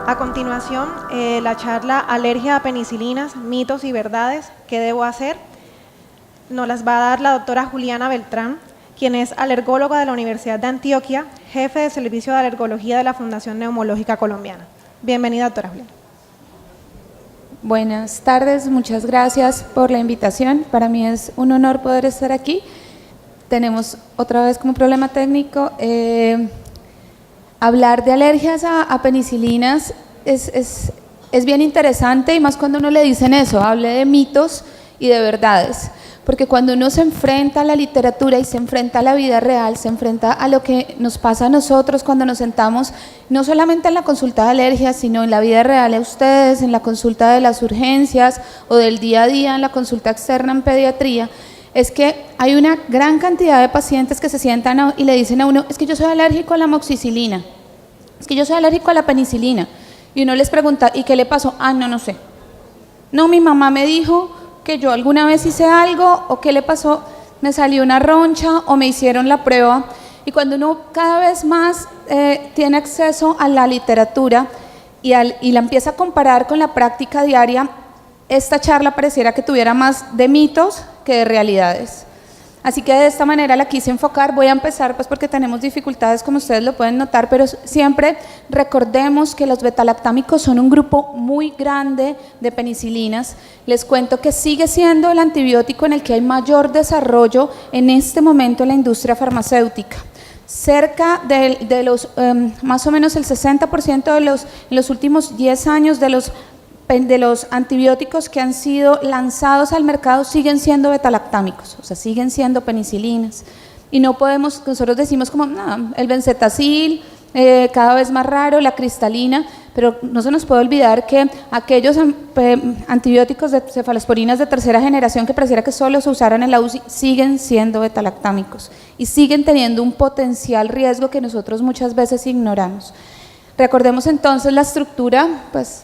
A continuación, la charla Alergia a penicilinas, mitos y verdades, ¿qué debo hacer? Nos las va a dar la doctora Juliana Beltrán, quien es alergóloga de la Universidad de Antioquia, jefe de Servicio de Alergología de la Fundación Neumológica Colombiana. Bienvenida, doctora Juliana. Buenas tardes, muchas gracias por la invitación. Para mí es un honor poder estar aquí. Tenemos otra vez como problema técnico. Hablar de alergias a penicilinas es bien interesante, y más cuando uno le dicen eso, hable de mitos y de verdades. Porque cuando uno se enfrenta a la literatura y se enfrenta a la vida real, se enfrenta a lo que nos pasa a nosotros cuando nos sentamos, no solamente en la consulta de alergias, sino en la vida real a ustedes, en la consulta de las urgencias o del día a día, en la consulta externa en pediatría, es que hay una gran cantidad de pacientes que se sientan y le dicen a uno, es que yo soy alérgico a la amoxicilina, es que yo soy alérgico a la penicilina. Y uno les pregunta, ¿y qué le pasó? Ah, no sé. No, mi mamá me dijo que yo alguna vez hice algo, o qué le pasó, me salió una roncha o me hicieron la prueba. Y cuando uno cada vez más tiene acceso a la literatura y la empieza a comparar con la práctica diaria, esta charla pareciera que tuviera más de mitos que de realidades. Así que de esta manera la quise enfocar. Voy a empezar pues porque tenemos dificultades, como ustedes lo pueden notar, pero siempre recordemos que los betalactámicos son un grupo muy grande de penicilinas. Les cuento que sigue siendo el antibiótico en el que hay mayor desarrollo en este momento en la industria farmacéutica. Cerca de los, más o menos el 60% en los últimos 10 años de los antibióticos que han sido lanzados al mercado siguen siendo betalactámicos, o sea, siguen siendo penicilinas. Y no podemos, nosotros decimos como, no, el benzetacil, cada vez más raro, la cristalina, pero no se nos puede olvidar que aquellos antibióticos de cefalosporinas de tercera generación que pareciera que solo se usaran en la UCI, siguen siendo betalactámicos y siguen teniendo un potencial riesgo que nosotros muchas veces ignoramos. Recordemos entonces la estructura, pues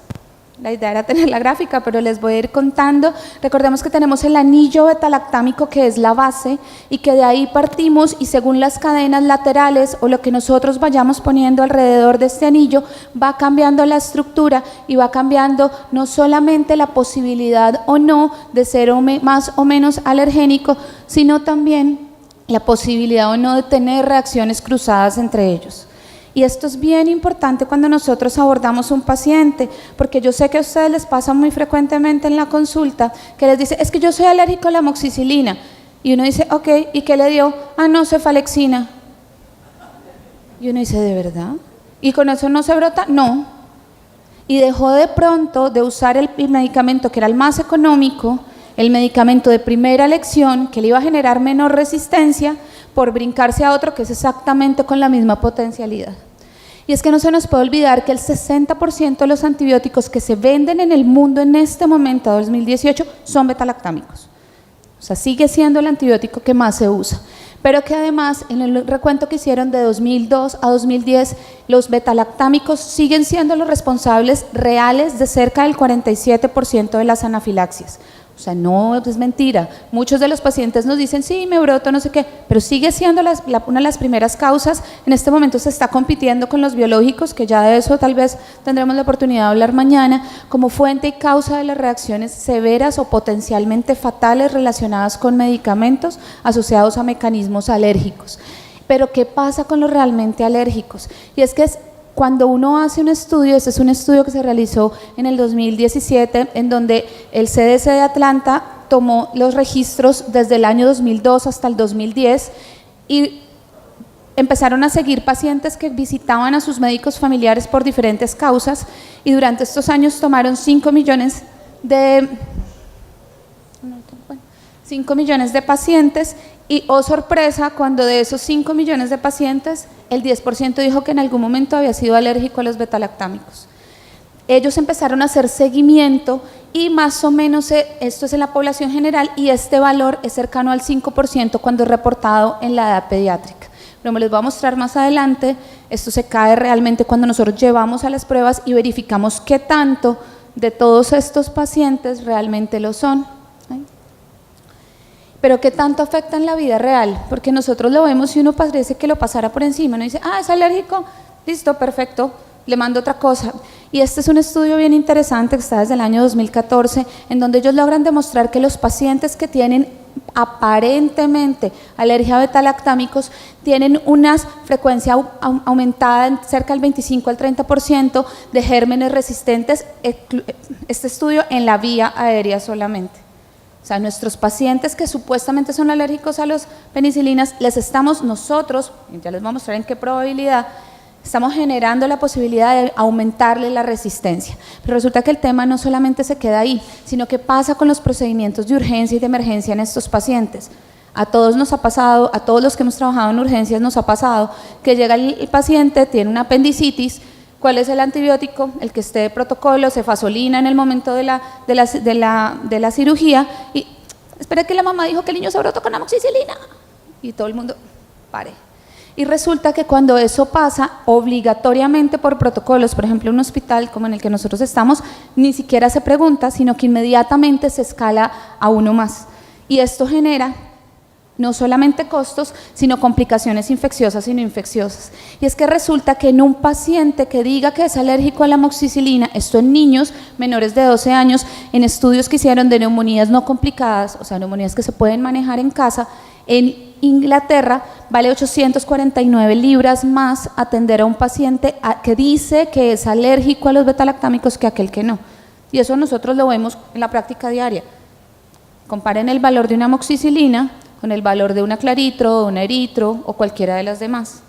la idea era tener la gráfica, pero les voy a ir contando. Recordemos que tenemos el anillo betalactámico, que es la base, y que de ahí partimos, y según las cadenas laterales o lo que nosotros vayamos poniendo alrededor de este anillo, va cambiando la estructura y va cambiando no solamente la posibilidad o no de ser más o menos alergénico, sino también la posibilidad o no de tener reacciones cruzadas entre ellos. Y esto es bien importante cuando nosotros abordamos un paciente, porque yo sé que a ustedes les pasa muy frecuentemente en la consulta, que les dice, es que yo soy alérgico a la amoxicilina. Y uno dice, ok, ¿y qué le dio? Ah, no, cefalexina. Y uno dice, ¿de verdad? ¿Y con eso no se brota? No. Y dejó de pronto de usar el medicamento que era el más económico, el medicamento de primera elección, que le iba a generar menor resistencia, por brincarse a otro que es exactamente con la misma potencialidad. Y es que no se nos puede olvidar que el 60% de los antibióticos que se venden en el mundo en este momento, 2018, son betalactámicos. O sea, sigue siendo el antibiótico que más se usa. Pero que además, en el recuento que hicieron de 2002 a 2010, los betalactámicos siguen siendo los responsables reales de cerca del 47% de las anafilaxias. O sea, no es mentira. Muchos de los pacientes nos dicen, sí, me broto, no sé qué, pero sigue siendo una de las primeras causas. En este momento se está compitiendo con los biológicos, que ya de eso tal vez tendremos la oportunidad de hablar mañana, como fuente y causa de las reacciones severas o potencialmente fatales relacionadas con medicamentos asociados a mecanismos alérgicos. Pero ¿qué pasa con los realmente alérgicos? Y es que cuando uno hace un estudio, este es un estudio que se realizó en el 2017, en donde el CDC de Atlanta tomó los registros desde el año 2002 hasta el 2010 y empezaron a seguir pacientes que visitaban a sus médicos familiares por diferentes causas, y durante estos años tomaron 5 millones de pacientes. Y oh sorpresa, cuando de esos 5 millones de pacientes, el 10% dijo que en algún momento había sido alérgico a los betalactámicos. Ellos empezaron a hacer seguimiento y más o menos esto es en la población general, y este valor es cercano al 5% cuando es reportado en la edad pediátrica. Pero me les voy a mostrar más adelante, esto se cae realmente cuando nosotros llevamos a las pruebas y verificamos qué tanto de todos estos pacientes realmente lo son. Pero ¿qué tanto afecta en la vida real? Porque nosotros lo vemos y uno parece que lo pasara por encima. Uno dice, ah, es alérgico, listo, perfecto, le mando otra cosa. Y este es un estudio bien interesante que está desde el año 2014, en donde ellos logran demostrar que los pacientes que tienen aparentemente alergia a betalactámicos tienen una frecuencia aumentada en cerca del 25 al 30% de gérmenes resistentes, este estudio en la vía aérea solamente. O sea, nuestros pacientes que supuestamente son alérgicos a las penicilinas, les estamos nosotros, ya les voy a mostrar en qué probabilidad, estamos generando la posibilidad de aumentarle la resistencia. Pero resulta que el tema no solamente se queda ahí, sino que pasa con los procedimientos de urgencia y de emergencia en estos pacientes. A todos nos ha pasado, a todos los que hemos trabajado en urgencias nos ha pasado, que llega el paciente, tiene una apendicitis. ¿Cuál es el antibiótico? El que esté de protocolo, cefazolina en el momento de la cirugía, y espera que la mamá dijo que el niño se brotó con amoxicilina, y todo el mundo, pare. Y resulta que cuando eso pasa, obligatoriamente por protocolos, por ejemplo, en un hospital como en el que nosotros estamos, ni siquiera se pregunta, sino que inmediatamente se escala a uno más. Y esto genera no solamente costos, sino complicaciones infecciosas y no infecciosas. Y es que resulta que en un paciente que diga que es alérgico a la amoxicilina, esto en niños menores de 12 años, en estudios que hicieron de neumonías no complicadas, o sea, neumonías que se pueden manejar en casa, en Inglaterra vale 849 libras más atender a un paciente que dice que es alérgico a los betalactámicos que aquel que no. Y eso nosotros lo vemos en la práctica diaria. Comparen el valor de una amoxicilina con el valor de una claritro, de una eritro o cualquiera de las demás.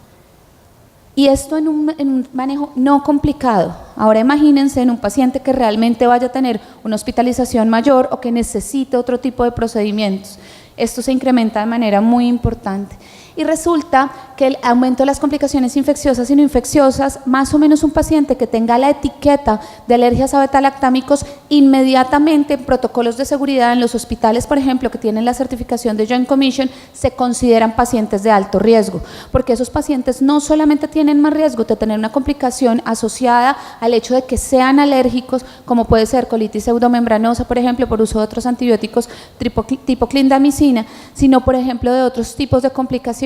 Y esto en un manejo no complicado. Ahora imagínense en un paciente que realmente vaya a tener una hospitalización mayor o que necesite otro tipo de procedimientos. Esto se incrementa de manera muy importante. Y resulta que el aumento de las complicaciones infecciosas y no infecciosas, más o menos un paciente que tenga la etiqueta de alergias a betalactámicos, inmediatamente en protocolos de seguridad en los hospitales, por ejemplo, que tienen la certificación de Joint Commission, se consideran pacientes de alto riesgo, porque esos pacientes no solamente tienen más riesgo de tener una complicación asociada al hecho de que sean alérgicos, como puede ser colitis pseudomembranosa, por ejemplo, por uso de otros antibióticos tipo clindamicina, sino, por ejemplo, de otros tipos de complicaciones.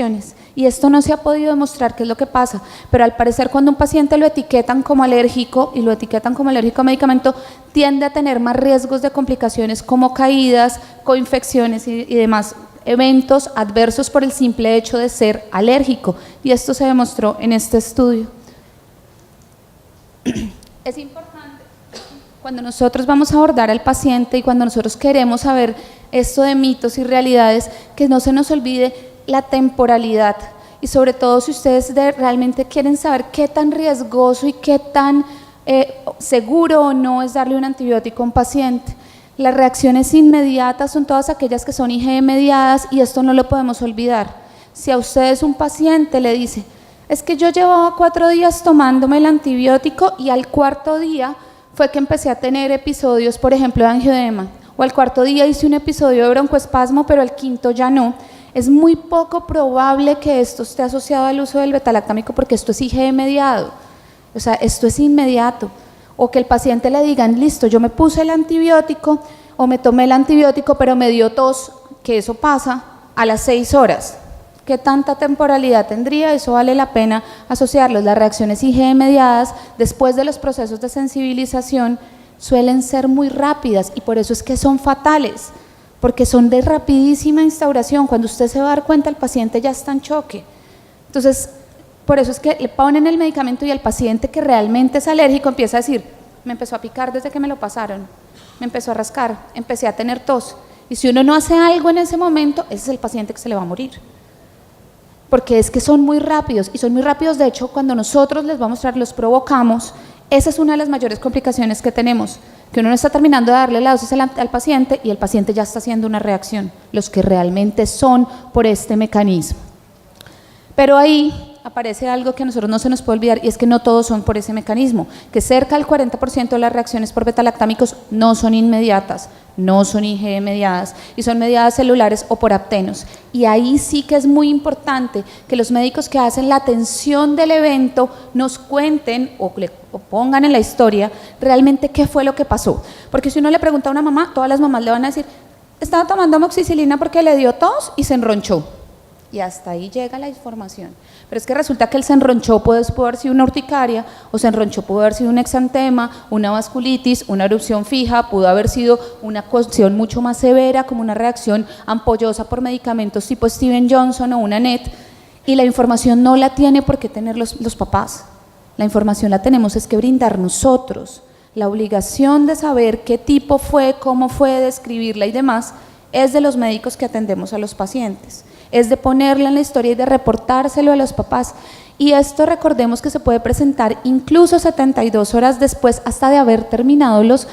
Y esto no se ha podido demostrar qué es lo que pasa, pero al parecer cuando un paciente lo etiquetan como alérgico y lo etiquetan como alérgico a medicamento, tiende a tener más riesgos de complicaciones como caídas, coinfecciones y demás eventos adversos por el simple hecho de ser alérgico. Y esto se demostró en este estudio. Es importante cuando nosotros vamos a abordar al paciente y cuando nosotros queremos saber esto de mitos y realidades, que no se nos olvide la temporalidad, y sobre todo si ustedes realmente quieren saber qué tan riesgoso y qué tan seguro o no es darle un antibiótico a un paciente. Las reacciones inmediatas son todas aquellas que son IgE mediadas, y esto no lo podemos olvidar. Si a ustedes un paciente le dice, es que yo llevaba 4 días tomándome el antibiótico y al cuarto día fue que empecé a tener episodios, por ejemplo, de angioedema, o al cuarto día hice un episodio de broncoespasmo, pero al quinto ya no. Es muy poco probable que esto esté asociado al uso del betalactámico, porque esto es IgE mediado, o sea, esto es inmediato. O que el paciente le digan, listo, yo me puse el antibiótico o me tomé el antibiótico, pero me dio tos, que eso pasa a las 6 horas. ¿Qué tanta temporalidad tendría? Eso vale la pena asociarlos. Las reacciones IgE mediadas después de los procesos de sensibilización suelen ser muy rápidas, y por eso es que son fatales, porque son de rapidísima instauración. Cuando usted se va a dar cuenta, el paciente ya está en choque. Entonces, por eso es que le ponen el medicamento y el paciente que realmente es alérgico empieza a decir, me empezó a picar desde que me lo pasaron, me empezó a rascar, empecé a tener tos. Y si uno no hace algo en ese momento, ese es el paciente que se le va a morir. Porque es que son muy rápidos, y son muy rápidos, de hecho, cuando nosotros les vamos a mostrar, los provocamos. Esa es una de las mayores complicaciones que tenemos, que uno no está terminando de darle la dosis al paciente y el paciente ya está haciendo una reacción, los que realmente son por este mecanismo. Pero ahí aparece algo que a nosotros no se nos puede olvidar, y es que no todos son por ese mecanismo, que cerca del 40% de las reacciones por betalactámicos no son inmediatas, no son IgE mediadas, y son mediadas celulares o por aptenos. Y ahí sí que es muy importante que los médicos que hacen la atención del evento nos cuenten o pongan en la historia realmente qué fue lo que pasó. Porque si uno le pregunta a una mamá, todas las mamás le van a decir, estaba tomando amoxicilina porque le dio tos y se enronchó. y hasta ahí llega la información. Pero es que resulta que el se enronchó pudo haber sido una urticaria, o se enronchó pudo haber sido un exantema, una vasculitis, una erupción fija, pudo haber sido una cuestión mucho más severa, como una reacción ampollosa por medicamentos tipo Steven Johnson o una NET, y la información no la tiene por qué tener los papás. La información la tenemos es que brindar nosotros. La obligación de saber qué tipo fue, cómo fue, describirla y demás, es de los médicos que atendemos a los pacientes. Es de ponerla en la historia y de reportárselo a los papás. Y esto recordemos que se puede presentar incluso 72 horas después, hasta de haber terminado los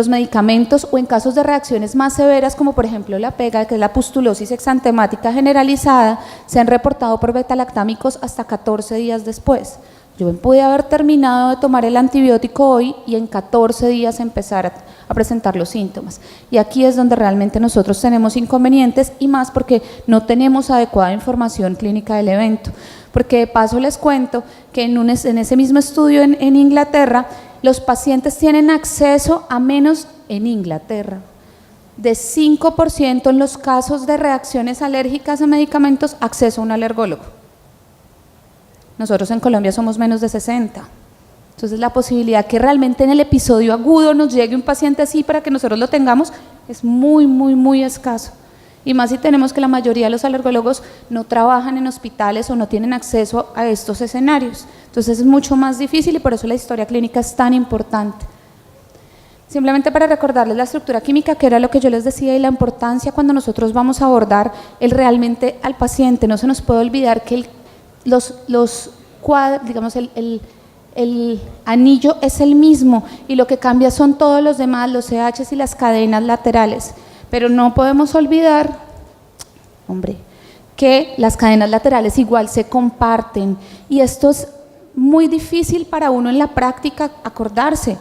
medicamentos, o en casos de reacciones más severas, como por ejemplo la PEGA, que es la pustulosis exantemática generalizada, se han reportado por betalactámicos hasta 14 días después. Yo pude haber terminado de tomar el antibiótico hoy y en 14 días empezar a presentar los síntomas. Y aquí es donde realmente nosotros tenemos inconvenientes, y más porque no tenemos adecuada información clínica del evento. Porque de paso les cuento que en ese mismo estudio en Inglaterra, los pacientes tienen acceso a menos, en Inglaterra, de 5% en los casos de reacciones alérgicas a medicamentos, acceso a un alergólogo. Nosotros en Colombia somos menos de 60. Entonces la posibilidad que realmente en el episodio agudo nos llegue un paciente así para que nosotros lo tengamos es muy, muy, muy escaso. Y más si tenemos que la mayoría de los alergólogos no trabajan en hospitales o no tienen acceso a estos escenarios. Entonces es mucho más difícil, y por eso la historia clínica es tan importante. Simplemente para recordarles la estructura química, que era lo que yo les decía, y la importancia cuando nosotros vamos a abordar realmente al paciente. No se nos puede olvidar que el anillo es el mismo, y lo que cambia son todos los demás, los CHs y las cadenas laterales. Pero no podemos olvidar, que las cadenas laterales igual se comparten, y esto es muy difícil para uno en la práctica acordarse.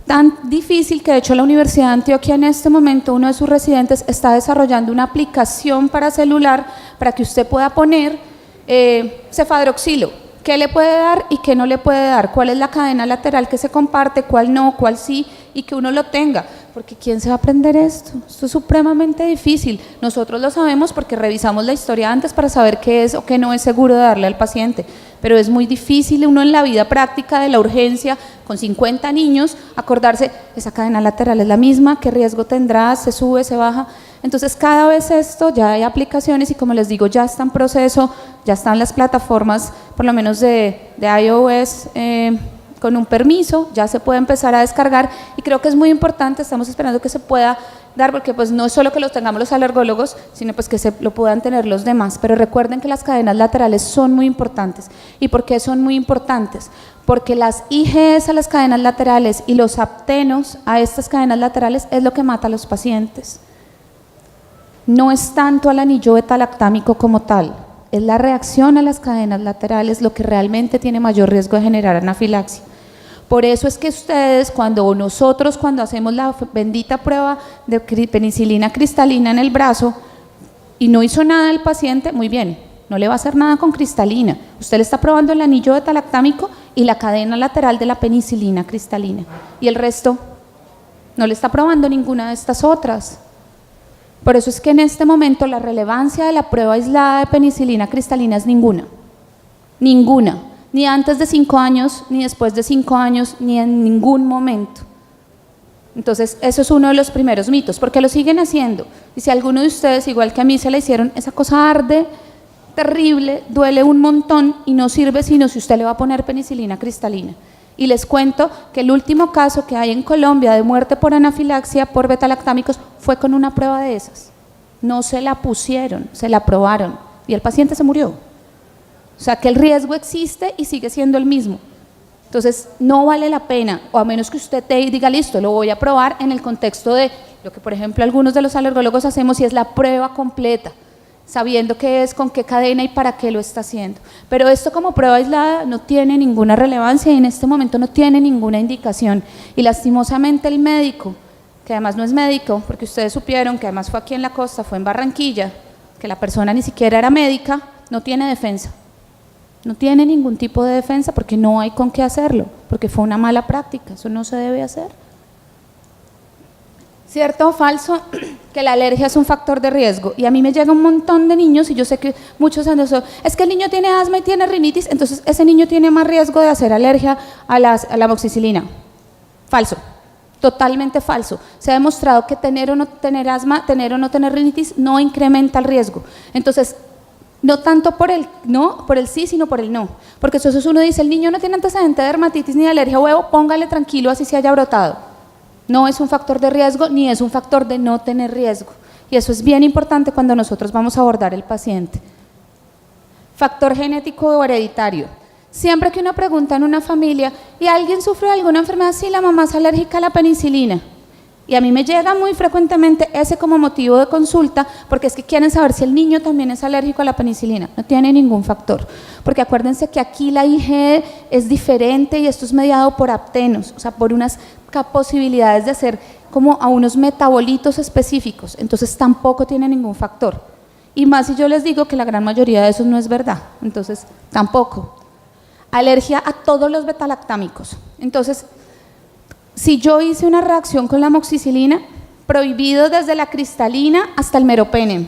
Tan difícil que de hecho la Universidad de Antioquia en este momento, uno de sus residentes está desarrollando una aplicación para celular para que usted pueda poner cefadroxilo, qué le puede dar y qué no le puede dar, cuál es la cadena lateral que se comparte, cuál no, cuál sí, y que uno lo tenga, porque ¿quién se va a aprender esto? Esto es supremamente difícil. Nosotros lo sabemos porque revisamos la historia antes para saber qué es o qué no es seguro de darle al paciente, pero es muy difícil uno en la vida práctica de la urgencia, con 50 niños, acordarse, esa cadena lateral es la misma, qué riesgo tendrá, se sube, se baja. Entonces cada vez esto, ya hay aplicaciones, y como les digo, ya está en proceso, ya están las plataformas, por lo menos de iOS, con un permiso, ya se puede empezar a descargar, y creo que es muy importante, estamos esperando que se pueda dar, porque pues no es solo que los tengamos los alergólogos, sino pues que se lo puedan tener los demás. Pero recuerden que las cadenas laterales son muy importantes. ¿Y por qué son muy importantes? Porque las IgEs a las cadenas laterales y los aptenos a estas cadenas laterales es lo que mata a los pacientes. No es tanto al anillo betalactámico como tal, es la reacción a las cadenas laterales lo que realmente tiene mayor riesgo de generar anafilaxia. Por eso es que ustedes, cuando hacemos la bendita prueba de penicilina cristalina en el brazo y no hizo nada el paciente, muy bien, no le va a hacer nada con cristalina. Usted le está probando el anillo betalactámico y la cadena lateral de la penicilina cristalina, y el resto no le está probando ninguna de estas otras. Por eso es que en este momento la relevancia de la prueba aislada de penicilina cristalina es ninguna. Ninguna. Ni antes de 5 años, ni después de 5 años, ni en ningún momento. Entonces, eso es uno de los primeros mitos, porque lo siguen haciendo. Y si a alguno de ustedes, igual que a mí, se la hicieron, esa cosa arde, terrible, duele un montón y no sirve sino si usted le va a poner penicilina cristalina. Y les cuento que el último caso que hay en Colombia de muerte por anafilaxia por betalactámicos fue con una prueba de esas. No se la pusieron, se la probaron y el paciente se murió. O sea que el riesgo existe y sigue siendo el mismo. Entonces no vale la pena, o a menos que usted diga listo, lo voy a probar en el contexto de lo que por ejemplo algunos de los alergólogos hacemos, y es la prueba completa, sabiendo qué es, con qué cadena y para qué lo está haciendo. Pero esto como prueba aislada no tiene ninguna relevancia y en este momento no tiene ninguna indicación. Y lastimosamente el médico, que además no es médico, porque ustedes supieron que además fue aquí en la costa, fue en Barranquilla, que la persona ni siquiera era médica, no tiene defensa. No tiene ningún tipo de defensa porque no hay con qué hacerlo, porque fue una mala práctica, eso no se debe hacer. ¿Cierto o falso que la alergia es un factor de riesgo? Y a mí me llega un montón de niños y yo sé que muchos han dicho, es que el niño tiene asma y tiene rinitis, entonces ese niño tiene más riesgo de hacer alergia a la amoxicilina. Falso, totalmente falso. Se ha demostrado que tener o no tener asma, tener o no tener rinitis no incrementa el riesgo. Entonces, no tanto por el no, por el sí, sino por el no. Porque entonces uno dice, el niño no tiene antecedente de dermatitis ni de alergia a huevo, póngale tranquilo así se haya brotado. No es un factor de riesgo ni es un factor de no tener riesgo. Y eso es bien importante cuando nosotros vamos a abordar el paciente. Factor genético o hereditario. Siempre que uno pregunta en una familia, ¿y alguien sufre de alguna enfermedad? Sí, la mamá es alérgica a la penicilina. Y a mí me llega muy frecuentemente ese como motivo de consulta, porque es que quieren saber si el niño también es alérgico a la penicilina. No tiene ningún factor, porque acuérdense que aquí la IgE es diferente y esto es mediado por aptenos, o sea, por unas posibilidades de hacer como a unos metabolitos específicos, entonces tampoco tiene ningún factor. Y más si yo les digo que la gran mayoría de esos no es verdad, entonces tampoco. Alergia a todos los betalactámicos, entonces si yo hice una reacción con la amoxicilina, prohibido desde la cristalina hasta el meropenem.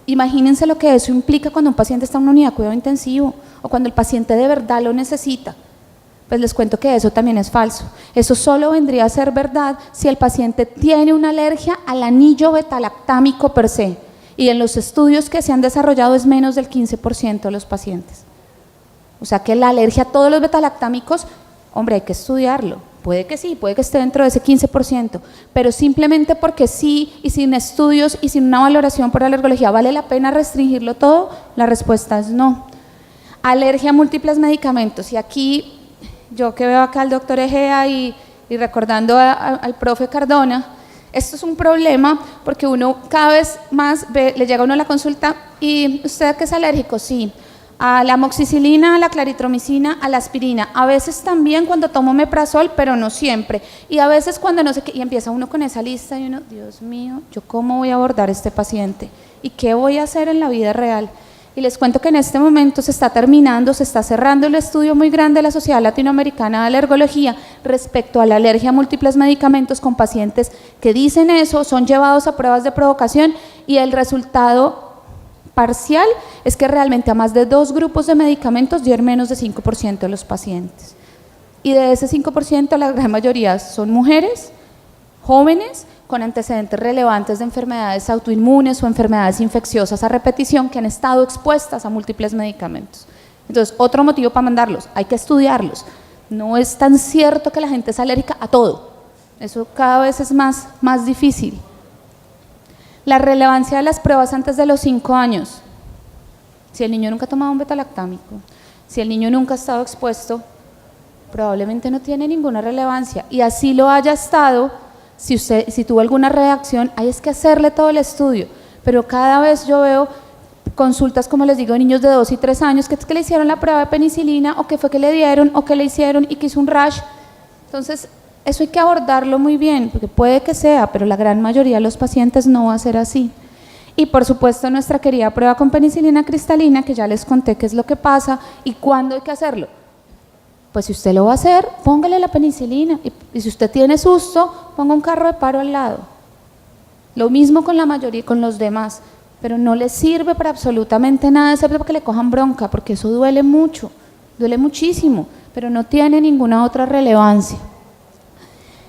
Imagínense lo que eso implica cuando un paciente está en una unidad de cuidado intensivo o cuando el paciente de verdad lo necesita. Pues les cuento que eso también es falso. Eso solo vendría a ser verdad si el paciente tiene una alergia al anillo betalactámico per se. Y en los estudios que se han desarrollado es menos del 15% de los pacientes. O sea que la alergia a todos los betalactámicos, hombre, hay que estudiarlo. Puede que sí, puede que esté dentro de ese 15%, pero simplemente porque sí y sin estudios y sin una valoración por alergología, ¿vale la pena restringirlo todo? La respuesta es no. Alergia a múltiples medicamentos, y aquí yo que veo acá al doctor Egea y recordando al profe Cardona, esto es un problema porque uno cada vez más le llega a uno la consulta y ¿usted qué es alérgico? Sí. A la amoxicilina, a la claritromicina, a la aspirina, a veces también cuando tomo omeprazol, pero no siempre, y a veces cuando no sé qué, y empieza uno con esa lista y uno, Dios mío, ¿yo cómo voy a abordar a este paciente? ¿Y qué voy a hacer en la vida real? Y les cuento que en este momento se está cerrando el estudio muy grande de la Sociedad Latinoamericana de Alergología respecto a la alergia a múltiples medicamentos con pacientes que dicen eso, son llevados a pruebas de provocación y el resultado parcial es que realmente a más de 2 grupos de medicamentos dieron menos de 5% de los pacientes. Y de ese 5% la gran mayoría son mujeres, jóvenes, con antecedentes relevantes de enfermedades autoinmunes o enfermedades infecciosas a repetición que han estado expuestas a múltiples medicamentos. Entonces, otro motivo para mandarlos, hay que estudiarlos. No es tan cierto que la gente es alérgica a todo. Eso cada vez es más difícil. La relevancia de las pruebas antes de los 5 años. Si el niño nunca ha tomado un betalactámico, si el niño nunca ha estado expuesto, probablemente no tiene ninguna relevancia. Y así lo haya estado, si tuvo alguna reacción, hay que hacerle todo el estudio. Pero cada vez yo veo consultas, como les digo, niños de 2 y 3 años que le hicieron la prueba de penicilina o que fue que le dieron o que le hicieron y que hizo un rash. Entonces, eso hay que abordarlo muy bien, porque puede que sea, pero la gran mayoría de los pacientes no va a ser así. Y por supuesto nuestra querida prueba con penicilina cristalina, que ya les conté qué es lo que pasa y cuándo hay que hacerlo. Pues si usted lo va a hacer, póngale la penicilina, y si usted tiene susto, ponga un carro de paro al lado. Lo mismo con la mayoría, con los demás, pero no les sirve para absolutamente nada, excepto para que le cojan bronca, porque eso duele mucho, duele muchísimo, pero no tiene ninguna otra relevancia.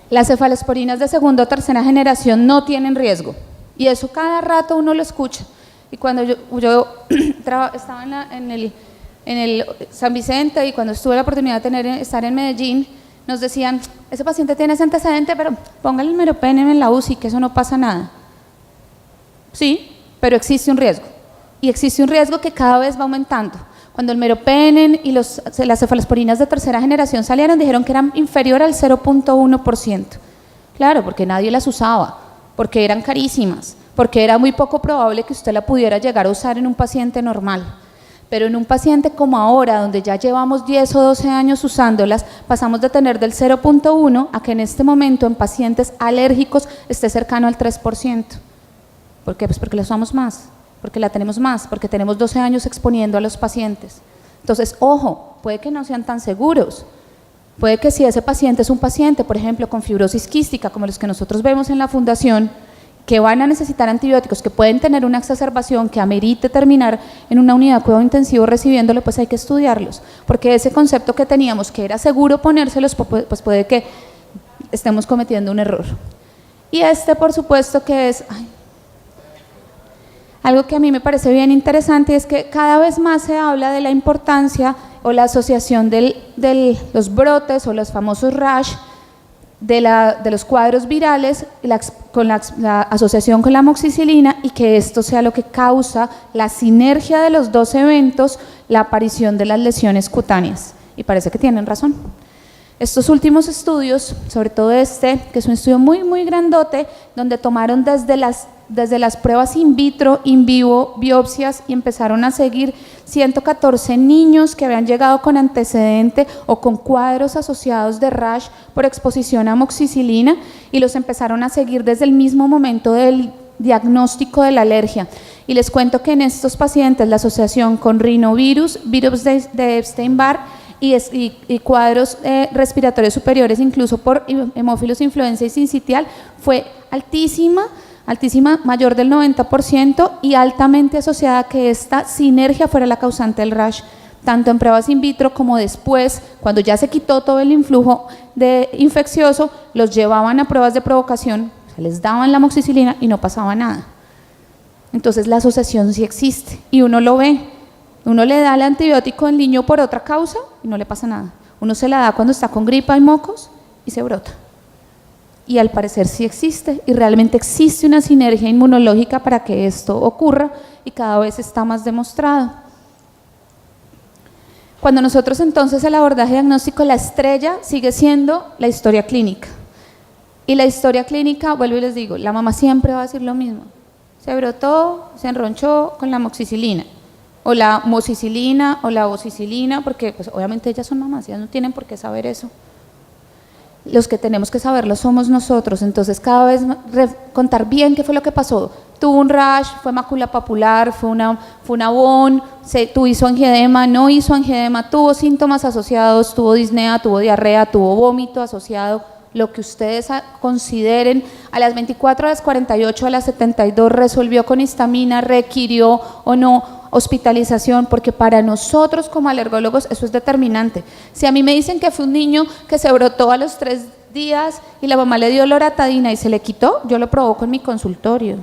Las cefalosporinas de segunda o tercera generación no tienen riesgo, y eso cada rato uno lo escucha. Y cuando yo estaba en el San Vicente y cuando tuve la oportunidad de estar en Medellín, nos decían, ese paciente tiene ese antecedente, pero póngale el meropenem en la UCI, que eso no pasa nada. Sí, pero existe un riesgo, y existe un riesgo que cada vez va aumentando. Cuando el meropenem y las cefalosporinas de tercera generación salieron, dijeron que eran inferior al 0.1%. Claro, porque nadie las usaba, porque eran carísimas, porque era muy poco probable que usted la pudiera llegar a usar en un paciente normal. Pero en un paciente como ahora, donde ya llevamos 10 o 12 años usándolas, pasamos de tener del 0.1 a que en este momento en pacientes alérgicos esté cercano al 3%. ¿Por qué? Pues porque la usamos más, porque la tenemos más, porque tenemos 12 años exponiendo a los pacientes. Entonces, ojo, puede que no sean tan seguros, Puede que si ese paciente es un paciente, por ejemplo, con fibrosis quística, como los que nosotros vemos en la fundación, que van a necesitar antibióticos, que pueden tener una exacerbación que amerite terminar en una unidad de cuidado intensivo recibiéndolo, pues hay que estudiarlos, porque ese concepto que teníamos que era seguro ponérselos, pues puede que estemos cometiendo un error. Y por supuesto que es algo que a mí me parece bien interesante, es que cada vez más se habla de la importancia o la asociación de los brotes o los famosos rash, de los cuadros virales con la asociación con la amoxicilina, y que esto sea lo que causa la sinergia de los dos eventos, la aparición de las lesiones cutáneas. Y parece que tienen razón. Estos últimos estudios, sobre todo que es un estudio muy, muy grandote, donde tomaron desde las pruebas in vitro, in vivo, biopsias, y empezaron a seguir 114 niños que habían llegado con antecedente o con cuadros asociados de rash por exposición a amoxicilina, y los empezaron a seguir desde el mismo momento del diagnóstico de la alergia. Y les cuento que en estos pacientes la asociación con rinovirus, virus de Epstein-Barr, y cuadros respiratorios superiores, incluso por hemófilos influenza y sincitial, fue altísima, mayor del 90%, y altamente asociada a que esta sinergia fuera la causante del rash, tanto en pruebas in vitro como después, cuando ya se quitó todo el influjo infeccioso, los llevaban a pruebas de provocación, se les daban la amoxicilina y no pasaba nada. Entonces la asociación sí existe y uno lo ve. Uno le da el antibiótico al niño por otra causa y no le pasa nada. Uno se la da cuando está con gripa y mocos y se brota. Y al parecer sí existe, y realmente existe una sinergia inmunológica para que esto ocurra, y cada vez está más demostrado. Cuando nosotros entonces el abordaje diagnóstico, la estrella sigue siendo la historia clínica. Y la historia clínica, vuelvo y les digo, la mamá siempre va a decir lo mismo. Se brotó, se enronchó con la amoxicilina, o la mocicilina, o la vocicilina, porque pues, obviamente ellas son mamás, ellas no tienen por qué saber eso. Los que tenemos que saberlo somos nosotros. Entonces cada vez contar bien qué fue lo que pasó. Tuvo un rash, fue mácula papular, fue un abón, hizo angedema, no hizo angedema, tuvo síntomas asociados, tuvo disnea, tuvo diarrea, tuvo vómito asociado, lo que ustedes consideren. A las 24, a las 48, a las 72 resolvió con histamina, requirió o no hospitalización, porque para nosotros como alergólogos eso es determinante. Si a mí me dicen que fue un niño que se brotó a los 3 días y la mamá le dio loratadina y se le quitó, yo lo provoco en mi consultorio.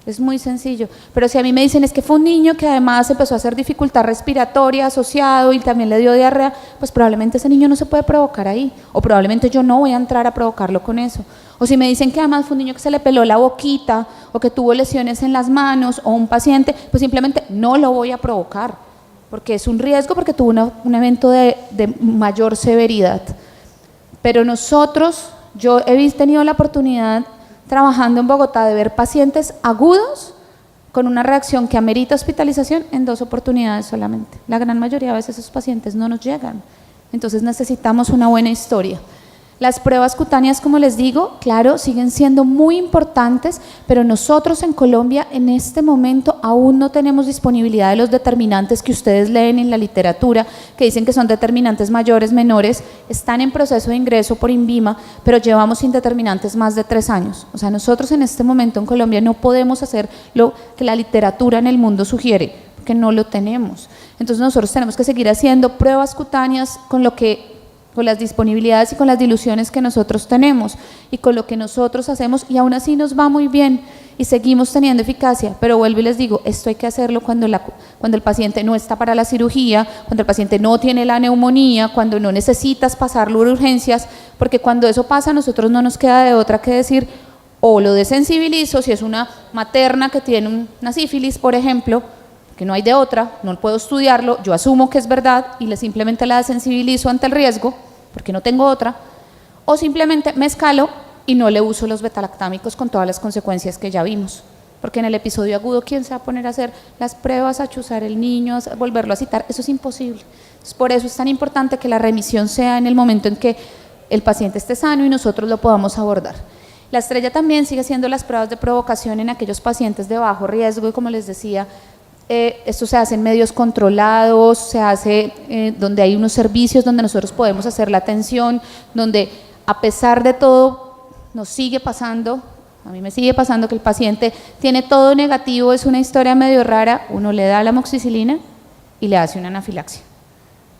Es muy sencillo. Pero si a mí me dicen es que fue un niño que además empezó a hacer dificultad respiratoria asociado y también le dio diarrea, pues probablemente ese niño no se puede provocar ahí, o probablemente yo no voy a entrar a provocarlo con eso. O si me dicen que además fue un niño que se le peló la boquita o que tuvo lesiones en las manos, o un paciente, pues simplemente no lo voy a provocar, porque es un riesgo, porque tuvo un evento de mayor severidad. Pero yo he tenido la oportunidad trabajando en Bogotá de ver pacientes agudos con una reacción que amerita hospitalización en 2 oportunidades solamente. La gran mayoría de veces esos pacientes no nos llegan. Entonces necesitamos una buena historia. Las pruebas cutáneas, como les digo, claro, siguen siendo muy importantes, pero nosotros en Colombia en este momento aún no tenemos disponibilidad de los determinantes que ustedes leen en la literatura, que dicen que son determinantes mayores, menores. Están en proceso de ingreso por INVIMA, pero llevamos sin determinantes más de 3 años. O sea, nosotros en este momento en Colombia no podemos hacer lo que la literatura en el mundo sugiere, porque no lo tenemos. Entonces nosotros tenemos que seguir haciendo pruebas cutáneas con las disponibilidades y con las diluciones que nosotros tenemos y con lo que nosotros hacemos, y aún así nos va muy bien y seguimos teniendo eficacia. Pero vuelvo y les digo, esto hay que hacerlo cuando el paciente no está para la cirugía, cuando el paciente no tiene la neumonía, cuando no necesitas pasarlo por urgencias, porque cuando eso pasa a nosotros no nos queda de otra que decir, o lo desensibilizo, si es una materna que tiene una sífilis, por ejemplo, que no hay de otra, no puedo estudiarlo, yo asumo que es verdad y simplemente la desensibilizo ante el riesgo, porque no tengo otra, o simplemente me escalo y no le uso los betalactámicos con todas las consecuencias que ya vimos, porque en el episodio agudo, ¿quién se va a poner a hacer las pruebas, a chuzar el niño, a volverlo a citar? Eso es imposible. Entonces, por eso es tan importante que la remisión sea en el momento en que el paciente esté sano y nosotros lo podamos abordar. La estrella también sigue siendo las pruebas de provocación en aquellos pacientes de bajo riesgo, y como les decía, Esto se hace en medios controlados, se hace donde hay unos servicios donde nosotros podemos hacer la atención, donde a pesar de todo nos sigue pasando, a mí me sigue pasando que el paciente tiene todo negativo, es una historia medio rara, uno le da la amoxicilina y le hace una anafilaxia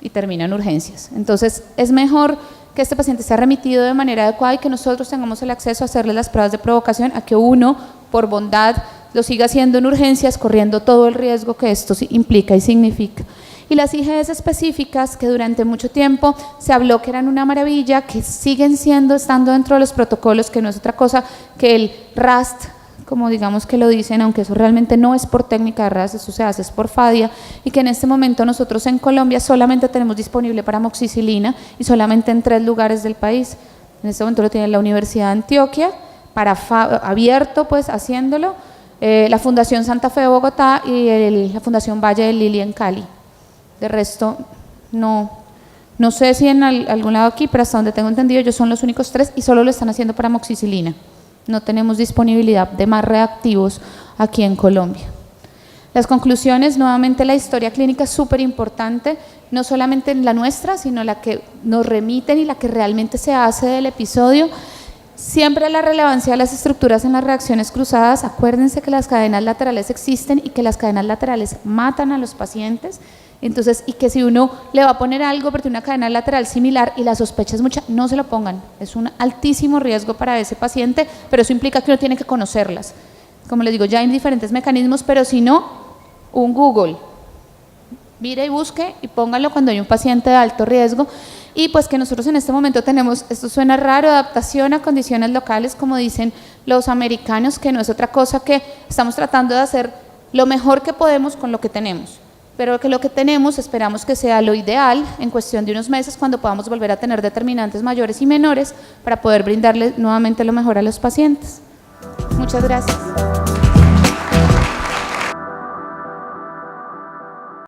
y termina en urgencias. Entonces es mejor que este paciente sea remitido de manera adecuada y que nosotros tengamos el acceso a hacerle las pruebas de provocación, a que uno, por bondad, lo siga haciendo en urgencias, corriendo todo el riesgo que esto implica y significa. Y las IGS específicas, que durante mucho tiempo se habló que eran una maravilla, que siguen estando dentro de los protocolos, que no es otra cosa que el RAST, como digamos que lo dicen, aunque eso realmente no es por técnica de RAST, eso se hace es por FADIA, y que en este momento nosotros en Colombia solamente tenemos disponible para amoxicilina y solamente en 3 lugares del país. En este momento lo tiene la Universidad de Antioquia, abierto pues haciéndolo, la Fundación Santa Fe de Bogotá y la Fundación Valle del Lili en Cali. De resto, no sé si en algún lado aquí, pero hasta donde tengo entendido, ellos son los únicos 3 y solo lo están haciendo para amoxicilina. No tenemos disponibilidad de más reactivos aquí en Colombia. Las conclusiones, nuevamente la historia clínica es súper importante, no solamente la nuestra, sino la que nos remiten y la que realmente se hace del episodio. Siempre la relevancia de las estructuras en las reacciones cruzadas. Acuérdense que las cadenas laterales existen y que las cadenas laterales matan a los pacientes. Entonces, y que si uno le va a poner algo porque una cadena lateral similar y la sospecha es mucha, no se lo pongan. Es un altísimo riesgo para ese paciente, pero eso implica que uno tiene que conocerlas. Como les digo, ya hay diferentes mecanismos, pero si no, un Google. Mire y busque y póngalo cuando hay un paciente de alto riesgo. Y pues que nosotros en este momento tenemos, esto suena raro, adaptación a condiciones locales, como dicen los americanos, que no es otra cosa que estamos tratando de hacer lo mejor que podemos con lo que tenemos, pero que lo que tenemos esperamos que sea lo ideal en cuestión de unos meses, cuando podamos volver a tener determinantes mayores y menores para poder brindarle nuevamente lo mejor a los pacientes. Muchas gracias.